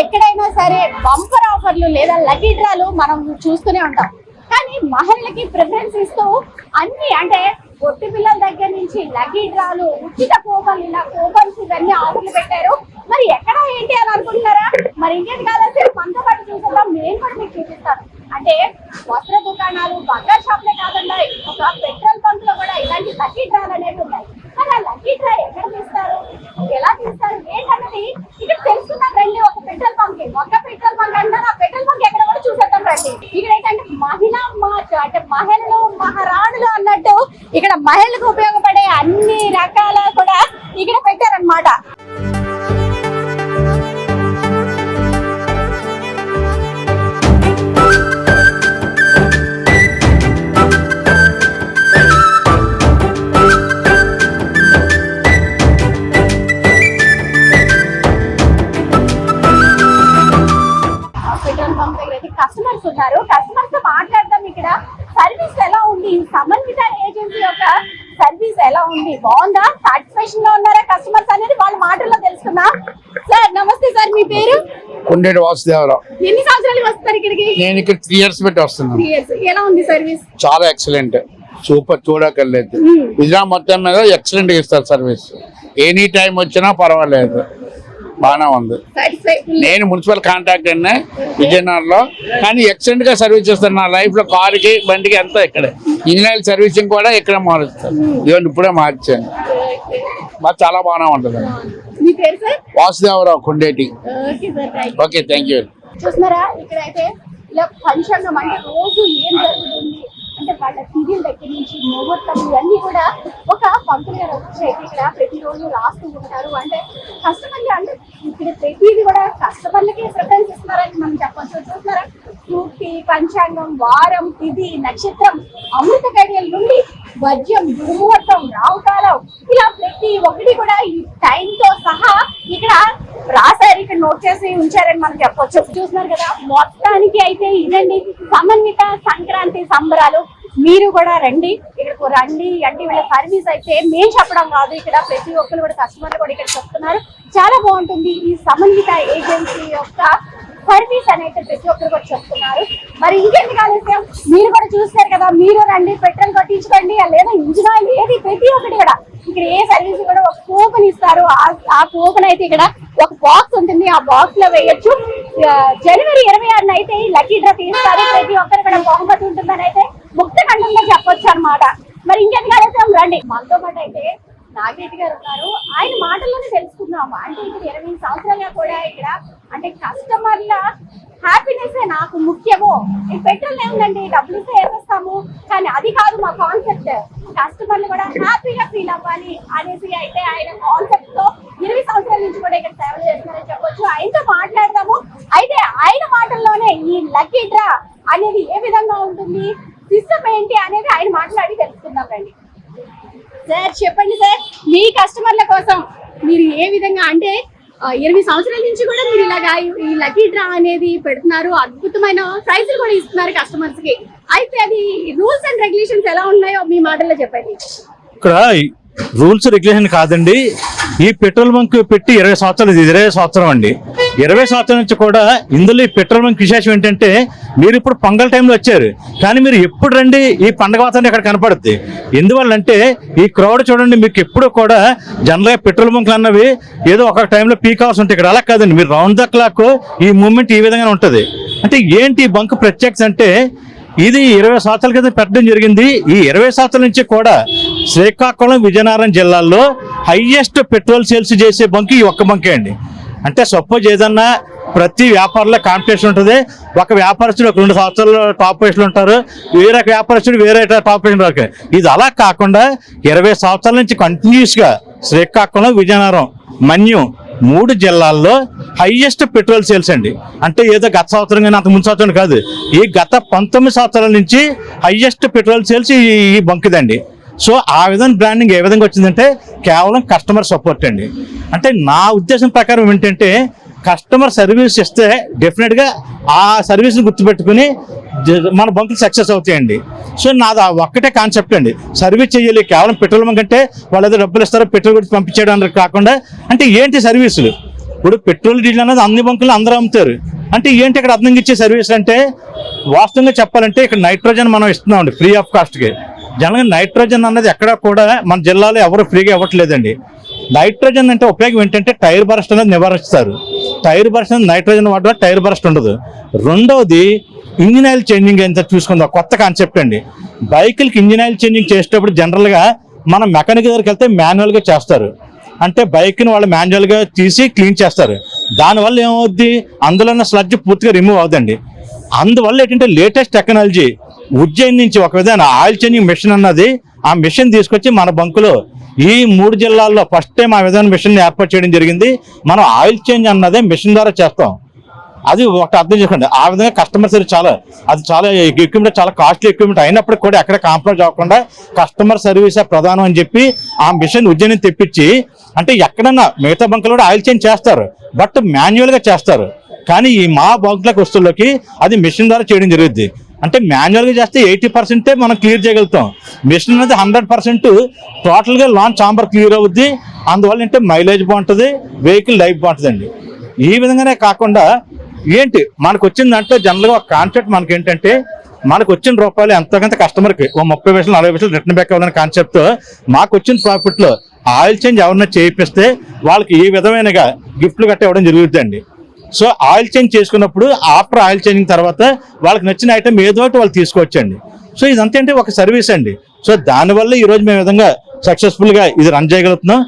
ఎక్కడైనా సరే బంపర్ ఆఫర్లు లేదా లక్కీ డ్రాలు మనం చూస్తూనే ఉంటాం. కానీ మహిళలకి ప్రిఫరెన్స్ ఇస్తూ అన్ని అంటే పొట్టి పిల్లల దగ్గర నుంచి లక్కీ డ్రాలు, ఉచిత కూపన్లు, ఇలా కూపన్స్ ఇవన్నీ ఆఫర్లు పెట్టారు. మరి ఎక్కడ ఏంటి అని అనుకుంటున్నారా? మరి ఇంకేం కాదంటే మనతో పాటు చూసేద్దాం. నేను కూడా మీకు చూపిస్తాను. అంటే వస్త్ర దుకాణాలు, బంగారు షాప్లే కాకుండా ఒక పెట్రోల్ బంక్ లో కూడా ఇలాంటి లక్కీ డ్రాలు అనేవి ఉన్నాయి. కానీ ఆ లక్కీ డ్రా ఎక్కడ తీస్తారు, ఎలా తీస్తారు ఏంటన్నది ఇక్కడ తెలుసుకుందాం రండి. ఒక పెట్రోల్ బంక్ అంటారు, ఆ పెట్రోల్ బంక్ ఎక్కడ కూడా చూసేద్దాం రండి. ఇక్కడ ఏంటంటే మహిళా మార్చ్, అంటే మహిళలు మహారాణులు అన్నట్టు ఇక్కడ మహిళలకు ఉపయోగపడే అన్ని రకాల కూడా ఇక్కడ పెట్టారనమాట. కస్టమర్స్ ఉన్నారు, కస్టమర్స్ తో మాట్లాడదాం. ఇక్కడ సర్వీస్ ఎలా ఉంది, సమన్విత ఏజెన్సీ యొక్క సర్వీస్ ఎలా ఉంది, బాగుందా, సాటిస్ఫాక్షన్ గా ఉన్నారా కస్టమర్స్ అనేది వాళ్ళ మాటల్లో తెలుసుకుందాం. సార్ నమస్తే సార్, మీ పేరు? కొండేటి వాసుదేవరావు. ఎన్ని సంవత్సరాలు వస్తారు ఇక్కడికి? నేను ఇక్కడ 3 years పెట్టి వస్తున్నాను. 3 years. ఎలా ఉంది సర్వీస్? చాలా ఎక్సలెంట్, సూపర్, చూడక్కర్లేదు. విజయనగరం మొత్తం మీద ఎక్సలెంట్ ఇస్తారు సర్వీస్. ఎనీ టైం వచ్చినా పర్వాలేదు, బాగానే ఉంది. నేను మున్సిపల్ కాంట్రాక్టర్ విజయనగరంలో, కానీ ఎక్సలెంట్ గా సర్వీస్ చేస్తాను. నా లైఫ్ లో కారుకి, బండికి అంతా ఇక్కడే. ఇంజనీర్ సర్వీసింగ్ కూడా ఇక్కడ మారుస్తాను. ఇవన్నీ ఇప్పుడే మార్చాను. మాకు చాలా బాగానే ఉంటుంది. Vasudevarao, Kondeti. Okay, thank you. చూస్తున్నారా ఇక్కడైతే ఇలా పంచాంగం అంటే రోజు ఏం జరుగుతుంది అంటే వాళ్ళ సీరియల్ దగ్గర నుంచి ముహూర్తం ఇవన్నీ కూడా ఒక పంతులు గారు వచ్చి ఇక్కడ ప్రతిరోజు రాస్తూ ఉంటారు. అంటే కస్టమర్లు అంటే ఇక్కడ ప్రతిదీ కూడా కస్టమర్లకి ప్రిఫరెన్స్ ఇస్తున్నారని మనం చెప్పచ్చు. చూస్తున్నారా, సూక్తి, పంచాంగం, వారం, తిథి, నక్షత్రం, అమృత గడియల నుండి వజ్యం, దుర్ముహూర్తం, రావుకాలం, ఇలా ప్రతి ఒక్కటి కూడా ఈ టైంతో సహా ఇక్కడ రాశారు, ఇక్కడ నోట్ చేసి ఉంచారని మనం చెప్పొచ్చు. చూస్తున్నారు కదా, మొత్తానికి అయితే ఇదండి సమన్విత సంక్రాంతి సంబరాలు. మీరు కూడా రండి, ఇక్కడికి రండి. అంటే వీళ్ళ సర్వీస్ అయితే మేము చెప్పడం కాదు, ఇక్కడ ప్రతి ఒక్కరు కూడా కస్టమర్లు కూడా ఇక్కడ చెప్తున్నారు చాలా బాగుంటుంది ఈ సమన్విత ఏజెన్సీ యొక్క సర్వీస్ అనేది ప్రతి ఒక్కరు కూడా చెప్తున్నారు. మరి ఇంకేంటి కాలేస్తే మీరు కూడా చూస్తారు కదా, మీరు రండి, పెట్రోల్ కొట్టించుకోండి, లేదా ఇంజిన్ ఆయిల్ ఏది ప్రతి ఒక్కటి కూడా ఇక్కడ ఏ సర్వీస్ కూడా ఒక కూపన్ ఇస్తారు. ఆ కూపన్ అయితే ఇక్కడ ఒక బాక్స్ ఉంటుంది, ఆ బాక్స్ లో వేయొచ్చు. జనవరి 26న అయితే లక్కీ డ్రా తీస్తారు. ప్రతి ఒక్కరు కూడా బహుమతి ఉంటుందని అయితే ముక్త ఖండంగా చెప్పొచ్చు అనమాట. మరి ఇంకేంటి కాలేస్తే రండి. మనతో పాటు అయితే నాగరెడ్డి గారు ఉన్నారు, ఆయన మాటల్లోనే తెలుసుకుందాము. అంటే ఇక్కడ 20 సంవత్సరాలుగా కూడా ఇక్కడ అంటే కస్టమర్ల హ్యాపీనెస్ నాకు ముఖ్యము. ఈ పెట్రోల్ ఏముందండి, డబ్బులు ఇస్తే వేసేస్తాము, కానీ అది కాదు మా కాన్సెప్ట్. కస్టమర్లు కూడా హ్యాపీగా ఫీల్ అవ్వాలి అనేసి అయితే ఆయన కాన్సెప్ట్ తో 20 సంవత్సరాల నుంచి కూడా ఇక్కడ సేవలు చేస్తున్నారని చెప్పొచ్చు. ఆయనతో మాట్లాడదాము. అయితే ఆయన మాటల్లోనే ఈ లక్కీ డ్రా అనేది ఏ విధంగా ఉంటుంది, సిస్టమ్ ఏంటి అనేది ఆయన మాట్లాడి తెలుసుకుందాం రండి. సార్ చెప్పండి సార్, మీ కస్టమర్ల కోసం మీరు ఏ విధంగా అంటే 20 సంవత్సరాల నుంచి కూడా మీరు ఇలాగా ఈ లక్కీ డ్రా అనేది పెడుతున్నారు, అద్భుతమైన ప్రైజులు కూడా ఇస్తున్నారు కస్టమర్స్ కి. అయితే అది రూల్స్ అండ్ రెగ్యులేషన్స్ ఎలా ఉన్నాయో మీ మాటల్లో చెప్పండి. ఇక్కడ రూల్స్ రెగ్యులేషన్ కాదండి, ఈ పెట్రోల్ బంక్ పెట్టి 20 సంవత్సరాలు, ఇది 20 సంవత్సరం అండి. 20 సంవత్సరాల నుంచి కూడా ఇందులో ఈ పెట్రోల్ బంక్ విశేషం ఏంటంటే, మీరు ఇప్పుడు పొంగల్ టైంలో వచ్చారు, కానీ మీరు ఎప్పుడు రండి ఈ పండగ వాతావరణం ఇక్కడ కనపడుద్ది. ఎందువల్లంటే ఈ క్రౌడ్ చూడండి, మీకు ఎప్పుడు కూడా జనరల్గా పెట్రోల్ బంక్లు అన్నవి ఏదో ఒక టైంలో పీక్ అవర్స్ ఉంటాయి, ఇక్కడ అలా కాదండి. మీరు రౌండ్ ద క్లాక్ ఈ మూమెంట్ ఈ విధంగా ఉంటుంది. అంటే ఏంటి ఈ బంక్ ప్రత్యేకత అంటే, ఇది 20 సంవత్సరాల క్రితం పెట్టడం జరిగింది. ఈ 20 సంవత్సరాల నుంచి కూడా శ్రీకాకుళం, విజయనగరం జిల్లాల్లో హైయెస్ట్ పెట్రోల్ సేల్స్ చేసే బంక్ ఈ ఒక్క బంకే అండి. అంటే సపోజ్ ఏదన్నా ప్రతి వ్యాపారంలో కాంపిటీషన్ ఉంటుంది. ఒక వ్యాపారస్తుడు ఒక 2 సంవత్సరాలు టాప్ పొజిషన్లు ఉంటారు, వేరే వ్యాపారస్తుడు వేరే టాప్ పొజిషన్ వరకు. ఇది అలా కాకుండా 20 సంవత్సరాల నుంచి కంటిన్యూస్గా శ్రీకాకుళం, విజయనగరం, మన్యం 3 జిల్లాల్లో హైయెస్ట్ పెట్రోల్ సేల్స్ అండి. అంటే ఏదో గత సంవత్సరం కానీ అంత ముందు సంవత్సరం కాదు, ఈ గత 19 సంవత్సరాల నుంచి హైయెస్ట్ పెట్రోల్ సేల్స్ ఈ బంక్దండి. సో ఆ విధంగా బ్రాండింగ్ ఏ విధంగా వచ్చిందంటే కేవలం కస్టమర్ సపోర్ట్ అండి. అంటే నా ఉద్దేశం ప్రకారం ఏంటంటే, కస్టమర్ సర్వీస్ ఇస్తే డెఫినెట్గా ఆ సర్వీస్ని గుర్తుపెట్టుకుని మన బంకులు సక్సెస్ అవుతాయండి. సో నాది ఒక్కటే కాన్సెప్ట్ అండి, సర్వీస్ చేయాలి. కేవలం పెట్రోల్ బంక్ అంటే వాళ్ళు ఏదో డబ్బులు ఇస్తారో పెట్రోల్ గురించి పంపించేయడం కాకుండా, అంటే ఏంటి సర్వీసులు ఇప్పుడు పెట్రోల్ డీజిల్ అనేది అన్ని బంకులు అందరూ అమ్ముతారు. అంటే ఏంటి ఇక్కడ అర్థంగా ఇచ్చే సర్వీస్ అంటే, వాస్తవంగా చెప్పాలంటే ఇక్కడ నైట్రోజన్ మనం ఇస్తున్నామండి ఫ్రీ ఆఫ్ కాస్ట్కి. జనరల్గా నైట్రోజన్ అన్నది ఎక్కడ కూడా మన జిల్లాలో ఎవరు ఫ్రీగా ఇవ్వట్లేదండి. నైట్రోజన్ అంటే ఉపయోగం ఏంటంటే టైర్ బరస్ట్ అనేది నివారిస్తారు. టైర్ బరస్ట్ అనేది నైట్రోజన్ వాడడం టైర్ బరస్ట్ ఉండదు. రెండవది ఇంజిన్ ఆయిల్ చేంజింగ్ ఎంత చూసుకుందాం, కొత్త కాన్సెప్ట్ అండి. బైకులకి ఇంజిన్ ఆయిల్ చేంజింగ్ చేసేటప్పుడు జనరల్గా మనం మెకానిక్ దగ్గరికి వెళ్తే మాన్యువల్గా చేస్తారు. అంటే బైక్ని వాళ్ళు మాన్యువల్గా తీసి క్లీన్ చేస్తారు. దానివల్ల ఏమవుద్ది, అందులో ఉన్న స్లడ్జ్ పూర్తిగా రిమూవ్ అవుదండి. అందువల్ల ఏంటంటే లేటెస్ట్ టెక్నాలజీ ఉజ్జయిన్ నుంచి ఒక విధంగా ఆయిల్ చేంజింగ్ మిషన్ అన్నది, ఆ మిషన్ తీసుకొచ్చి మన బంకులో ఈ 3 జిల్లాల్లో ఫస్ట్ టైం ఆ విధమైన మిషన్ ఏర్పాటు చేయడం జరిగింది. మనం ఆయిల్ చేంజ్ అన్నదే మిషన్ ద్వారా చేస్తాం. అది ఒకటి అర్థం చేసుకోండి. ఆ విధంగా కస్టమర్ సర్వీస్ చాలా ఎక్విప్మెంట్, చాలా కాస్ట్లీ ఎక్విప్మెంట్ అయినప్పటికీ కూడా ఎక్కడ కాంప్రమైజ్ అవ్వకుండా కస్టమర్ సర్వీసే ప్రధానం అని చెప్పి ఆ మిషన్ ఉజ్జయిని తెప్పించి, అంటే ఎక్కడన్నా మిగతా బంకులు కూడా ఆయిల్ చేంజ్ చేస్తారు, బట్ మాన్యువల్గా చేస్తారు. కానీ ఈ మా బంకులకు వస్తువులకి అది మిషన్ ద్వారా చేయడం జరుగుద్ది. అంటే మాన్యువల్గా చేస్తే 80% మనం క్లియర్ చేయగలుగుతాం. మిషన్ అనేది 100% టోటల్గా లాంచ్ చాంబర్ క్లియర్ అవుద్ది. అందువల్ల అంటే మైలేజ్ బాగుంటుంది, వెహికల్ లైఫ్ బాగుంటుందండి. ఈ విధంగానే కాకుండా ఏంటి మనకు వచ్చిన దాంట్లో జనరల్గా ఒక కాన్సెప్ట్ మనకి ఏంటంటే, మనకు వచ్చిన రూపాయలు ఎంతకంత కస్టమర్కి 30 పైసలు 40 పైసలు రిటర్న్ బ్యాక్ అవ్వాలనే కాన్సెప్ట్తో మాకు వచ్చిన ప్రాఫిట్లో ఆయిల్ చేంజ్ ఎవరన్నా చేయిస్తే వాళ్ళకి ఈ విధమైనగా గిఫ్ట్లు గట్ట ఇవ్వడం జరుగుతుందండి. సో ఆయిల్ చేంజ్ చేసుకున్నప్పుడు ఆఫ్టర్ ఆయిల్ చేంజింగ్ తర్వాత వాళ్ళకి నచ్చిన ఐటమ్ ఏదో ఒకటి వాళ్ళు తీసుకోవచ్చండి. సో ఇదంతా అంటే ఒక సర్వీస్ అండి. సో దానివల్ల ఈరోజు మేము విధంగా సక్సెస్ఫుల్గా ఇది రన్ చేయగలుగుతున్నాం.